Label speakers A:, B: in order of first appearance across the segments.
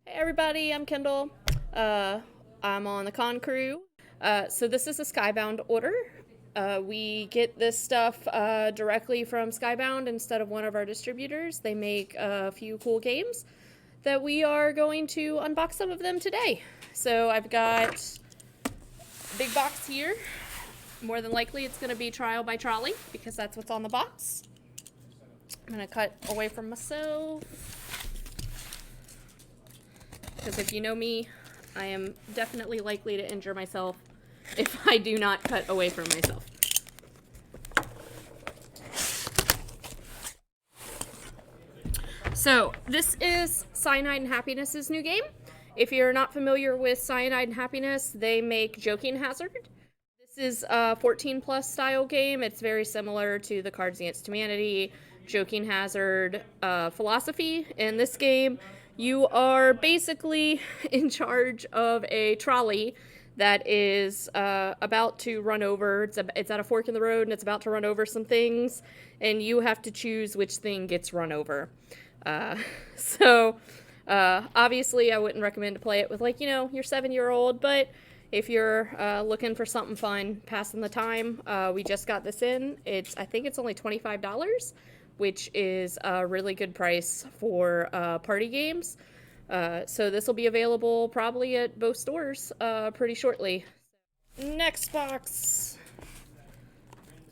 A: Hey everybody, I'm Kendall. I'm on the con crew. So this is a Skybound order. We get this stuff directly from Skybound instead of one of our distributors. They make a few cool games that we are going to unbox some of them today. So I've got a big box here. More than likely it's going to be Trial by Trolley because that's what's on the box. I'm going to cut away from myself. Because if you know me, I am definitely likely to injure myself if I do not cut away from myself. So, this is Cyanide and Happiness's new game. If you're not familiar with Cyanide and Happiness, they make Joking Hazard. This is a 14 plus style game. It's very similar to the Cards Against Humanity, Joking Hazard philosophy. In this game, you are basically in charge of a trolley that is about to run over. It's at a fork in the road and it's about to run over some things, and you have to choose which thing gets run over. Obviously, I wouldn't recommend to play it with, your 7-year-old, but if you're looking for something fun, passing the time, we just got this in. I think it's only $25, which is a really good price for party games. So this will be available probably at both stores pretty shortly. Next box.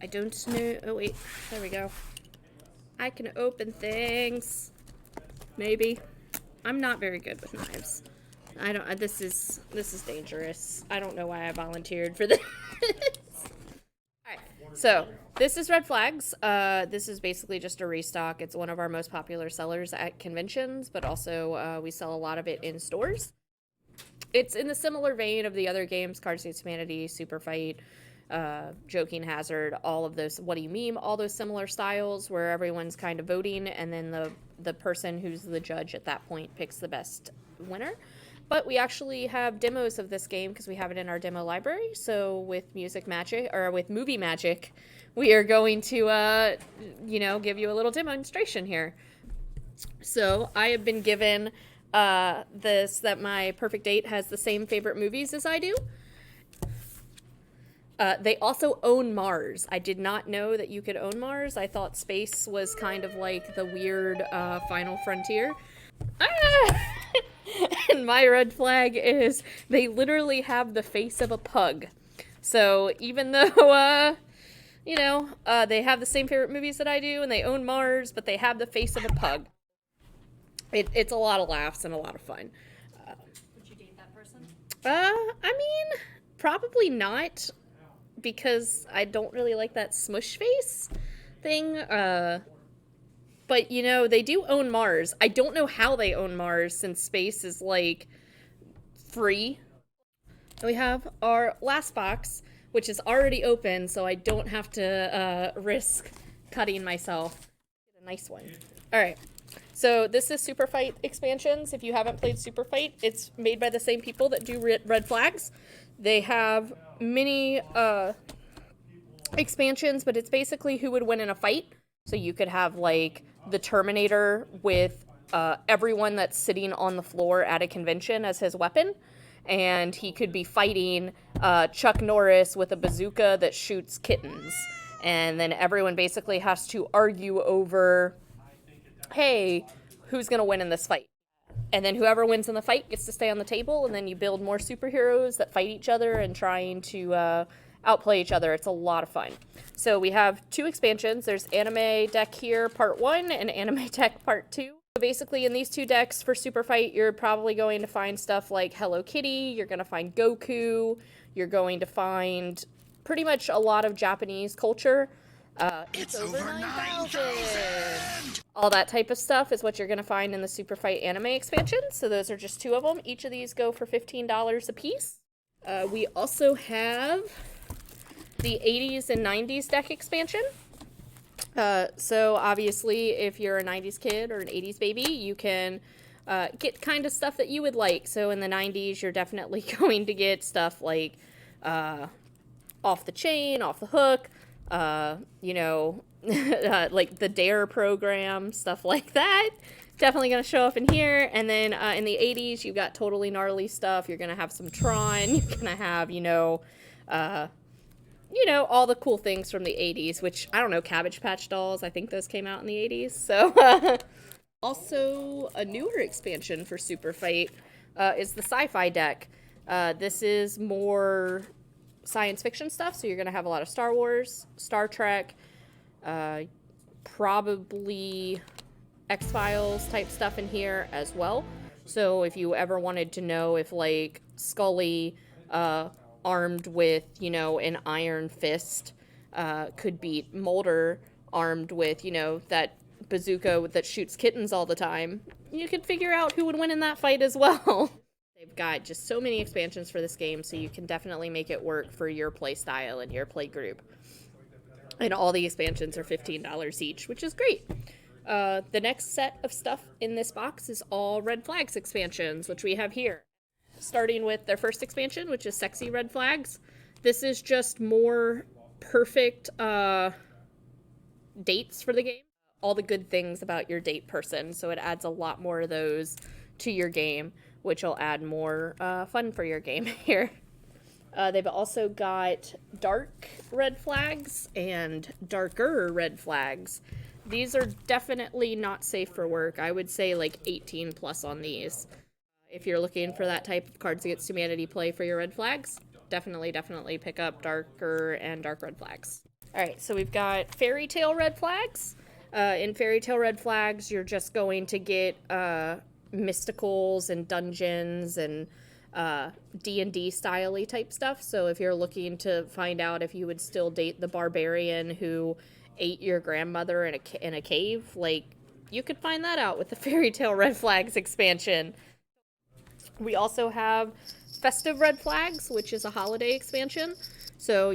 A: I don't know. Oh, wait. There we go. I can open things. Maybe. I'm not very good with knives. I don't. This is dangerous. I don't know why I volunteered for this. Alright, so this is Red Flags. This is basically just a restock. It's one of our most popular sellers at conventions, but also we sell a lot of it in stores. It's in the similar vein of the other games, Cards Against Humanity, Superfight, Joking Hazard, all of those, What Do You Meme, all those similar styles where everyone's kind of voting, and then the person who's the judge at that point picks the best winner. But we actually have demos of this game because we have it in our demo library. So with Movie Magic, we are going to, give you a little demonstration here. So I have been given that my perfect date has the same favorite movies as I do. They also own Mars. I did not know that you could own Mars. I thought space was kind of like the weird final frontier. And my red flag is they literally have the face of a pug. So even though, they have the same favorite movies that I do and they own Mars, but they have the face of a pug. It's a lot of laughs and a lot of fun.
B: Would you date that person?
A: Probably not, because I don't really like that smush face thing. But, they do own Mars. I don't know how they own Mars since space is, free. We have our last box, which is already open, so I don't have to risk cutting myself. Get a nice one. Alright, so this is Superfight expansions. If you haven't played Superfight, it's made by the same people that do Red Flags. They have many expansions, but it's basically who would win in a fight. So you could have, the Terminator with everyone that's sitting on the floor at a convention as his weapon. And he could be fighting Chuck Norris with a bazooka that shoots kittens. And then everyone basically has to argue over, hey, who's going to win in this fight? And then whoever wins in the fight gets to stay on the table, and then you build more superheroes that fight each other and trying to outplay each other. It's a lot of fun. So we have 2 expansions. There's Anime Deck here, Part 1, and Anime Deck Part 2. So basically, in these 2 decks for Superfight, you're probably going to find stuff like Hello Kitty, you're going to find Goku, you're going to find pretty much a lot of Japanese culture. It's over 9,000! All that type of stuff is what you're going to find in the Superfight anime expansion. So those are just 2 of them. Each of these go for $15 a piece. We also have the 80s and 90s deck expansion. So obviously, if you're a 90s kid or an 80s baby, you can get kind of stuff that you would like. So in the 90s, you're definitely going to get stuff like Off the Chain, Off the Hook, like the Dare program, stuff like that. definitely going to show up in here. And then in the 80s, you've got totally gnarly stuff. You're going to have some Tron. You're going to have, all the cool things from the 80s, which, I don't know, Cabbage Patch Dolls. I think those came out in the 80s. So, also, a newer expansion for Superfight is the sci-fi deck. This is more science fiction stuff, so you're going to have a lot of Star Wars, Star Trek, probably X-Files type stuff in here as well. So if you ever wanted to know if, like, Scully, armed with, an iron fist, could beat Mulder armed with, that bazooka that shoots kittens all the time, you could figure out who would win in that fight as well. They've got just so many expansions for this game, so you can definitely make it work for your play style and your play group. And all the expansions are $15 each, which is great. The next set of stuff in this box is all Red Flags expansions, which we have here. Starting with their first expansion, which is Sexy Red Flags. This is just more perfect dates for the game. All the good things about your date person, so it adds a lot more of those to your game, which will add more fun for your game here. They've also got dark red flags and darker red flags. These are definitely not safe for work. I would say like 18 plus on these. If you're looking for that type of Cards Against Humanity play for your red flags, definitely pick up darker and dark red flags. Alright, so we've got Fairy Tale red flags. In Fairy Tale red flags, you're just going to get mysticals and dungeons and D&D style-y type stuff. So if you're looking to find out if you would still date the barbarian who ate your grandmother in a cave, like, you could find that out with the Fairy Tale Red Flags expansion. We also have Festive Red Flags, which is a holiday expansion. So,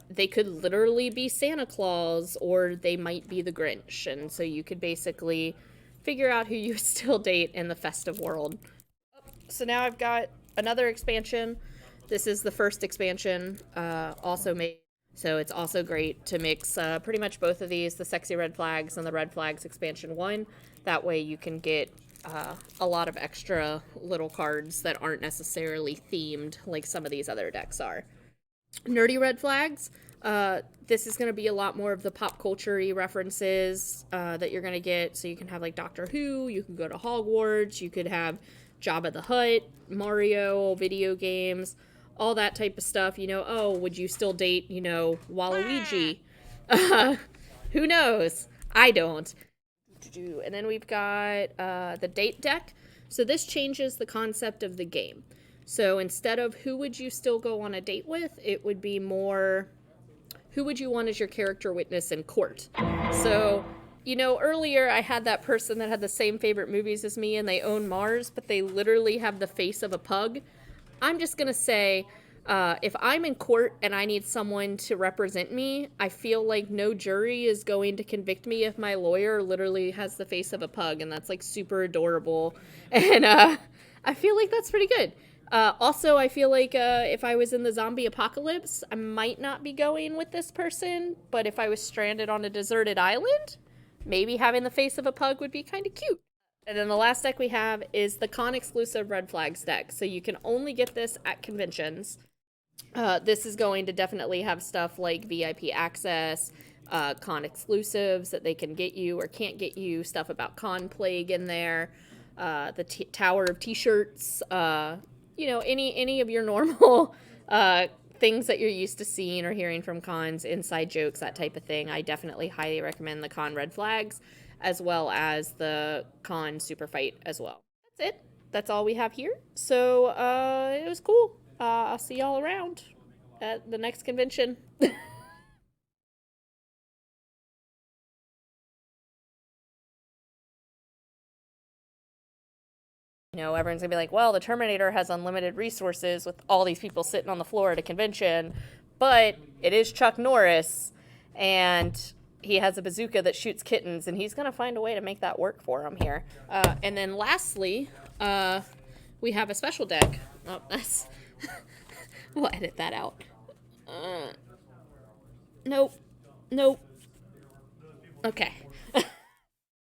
A: they could literally be Santa Claus, or they might be the Grinch. And so you could basically figure out who you still date in the festive world. So now I've got another expansion. This is the first expansion, also made. So it's also great to mix pretty much both of these, the Sexy Red Flags and the Red Flags expansion 1. That way you can get a lot of extra little cards that aren't necessarily themed like some of these other decks are. Nerdy Red Flags. This is going to be a lot more of the pop culture-y references that you're going to get. So you can have like Doctor Who, you can go to Hogwarts, you could have Jabba the Hutt, Mario, video games, all that type of stuff. Would you still date, Waluigi? Who knows? I don't. And then we've got the date deck. So this changes the concept of the game. So instead of who would you still go on a date with, it would be more who would you want as your character witness in court. So, earlier I had that person that had the same favorite movies as me and they own Mars, but they literally have the face of a pug. I'm just going to say, if I'm in court and I need someone to represent me, I feel like no jury is going to convict me if my lawyer literally has the face of a pug, and that's like super adorable. And I feel like that's pretty good. Also, I feel like if I was in the zombie apocalypse, I might not be going with this person, but if I was stranded on a deserted island, maybe having the face of a pug would be kind of cute. And then the last deck we have is the con-exclusive Red Flags deck, so you can only get this at conventions. This is going to definitely have stuff like VIP access, con exclusives that they can get you or can't get you, stuff about Con Plague in there, the Tower of T-shirts, any of your normal things that you're used to seeing or hearing from cons, inside jokes, that type of thing. I definitely highly recommend the Con Red Flags, as well as the Con Superfight as well. That's it. That's all we have here. So, it was cool. I'll see y'all around at the next convention. Everyone's gonna be like, well, the Terminator has unlimited resources with all these people sitting on the floor at a convention, but it is Chuck Norris, and he has a bazooka that shoots kittens, and he's gonna find a way to make that work for him here. And then lastly, we have a special deck. Oh, that's... we'll edit that out. Nope. Okay.